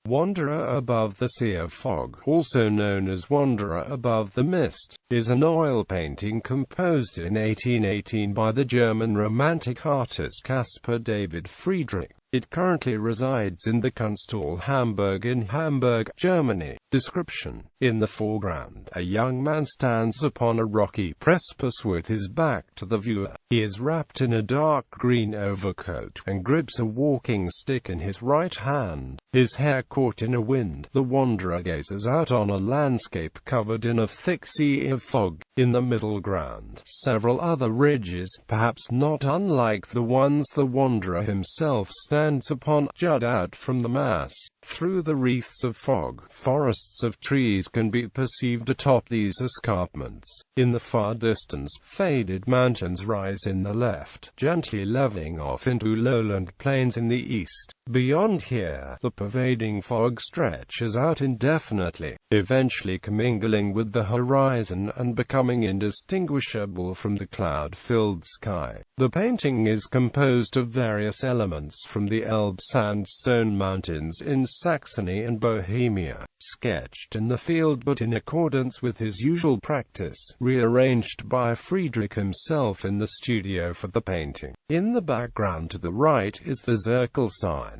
Wanderer Above the Sea of Fog, also known as Wanderer Above the Mist, is an oil painting composed in 1818 by the German Romantic artist Caspar David Friedrich. It currently resides in the Kunsthalle Hamburg in Hamburg, Germany. Description: in the foreground, a young man stands upon a rocky precipice with his back to the viewer. He is wrapped in a dark green overcoat and grips a walking stick in his right hand, his hair caught in a wind. The wanderer gazes out on a landscape covered in a thick sea of fog. In the middle ground, several other ridges, perhaps not unlike the ones the wanderer himself stands upon, jut out from the mass. Through the wreaths of fog, forests of trees can be perceived atop these escarpments. In the far distance, faded mountains rise in the left, gently leveling off into lowland plains in the east. Beyond here, the pervading fog stretches out indefinitely, eventually commingling with the horizon and becoming indistinguishable from the cloud-filled sky. The painting is composed of various elements from the Elbe sandstone mountains in Saxony and Bohemia, sketched in the field but in accordance with his usual practice, rearranged by Friedrich himself in the studio for the painting. In the background to the right is the Zirkel sign.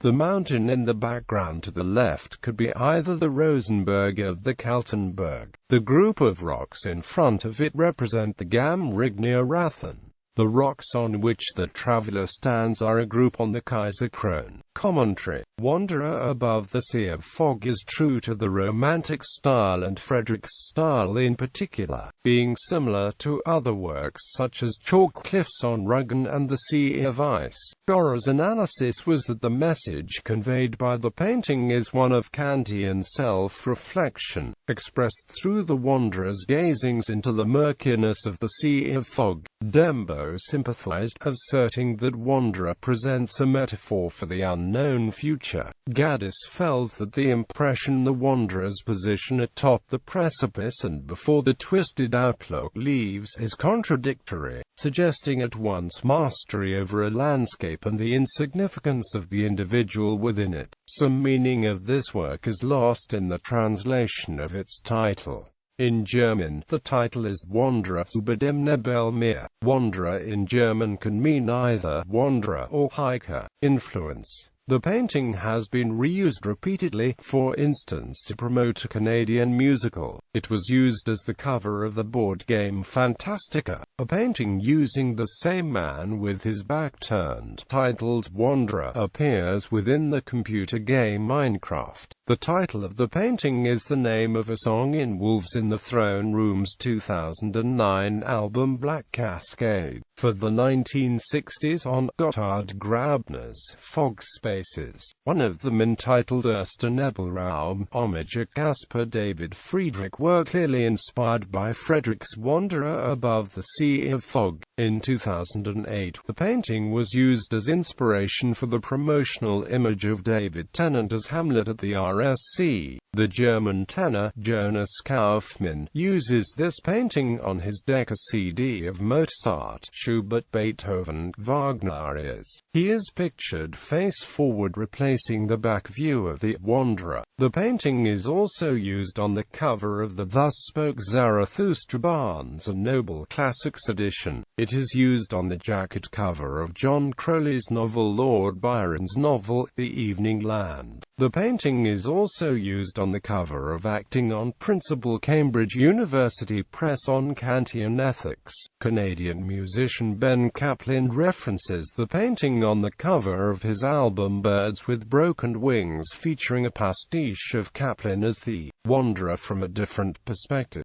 The mountain in the background to the left could be either the Rosenberg or the Kaltenberg. The group of rocks in front of it represent the Gammrignia Rathen. The rocks on which the traveler stands are a group on the Kaiserkrone. Commentary: Wanderer Above the Sea of Fog is true to the Romantic style and Friedrich's style in particular, being similar to other works such as Chalk Cliffs on Rügen and the Sea of Ice. Gorer's analysis was that the message conveyed by the painting is one of Kantian self-reflection, expressed through the wanderer's gazings into the murkiness of the Sea of Fog. Dembo sympathized, asserting that Wanderer presents a metaphor for the unknown future. Gaddis felt that the impression the wanderer's position atop the precipice and before the twisted outlook leaves is contradictory, suggesting at once mastery over a landscape and the insignificance of the individual within it. Some meaning of this work is lost in the translation of its title. In German, the title is Wanderer über dem Nebelmeer. Wanderer in German can mean either wanderer or hiker. Influence: the painting has been reused repeatedly, for instance to promote a Canadian musical. It was used as the cover of the board game Fantastica, a painting using the same man with his back turned, titled Wanderer, appears within the computer game Minecraft. The title of the painting is the name of a song in Wolves in the Throne Room's 2009 album Black Cascade. For the 1960s on Gotthard Grabner's Fog Spaces, one of them entitled Erster Nebelraum, homage to Caspar David Friedrich, were clearly inspired by Friedrich's Wanderer Above the Sea of Fog. In 2008, the painting was used as inspiration for the promotional image of David Tennant as Hamlet at the RSC. The German tenor, Jonas Kaufmann, uses this painting on his Decca CD of Mozart, Schubert, Beethoven, Wagner arias. He is pictured face-forward replacing the back view of the Wanderer. The painting is also used on the cover of the Thus Spoke Zarathustra Barnes & Noble Classics edition. It is used on the jacket cover of John Crowley's novel Lord Byron's novel, The Evening Land. The painting is also used on the cover of Acting on Principle Cambridge University Press on Kantian Ethics. Canadian musician Ben Kaplan references the painting on the cover of his album Birds with Broken Wings, featuring a pastiche of Kaplan as the Wanderer from a different perspective.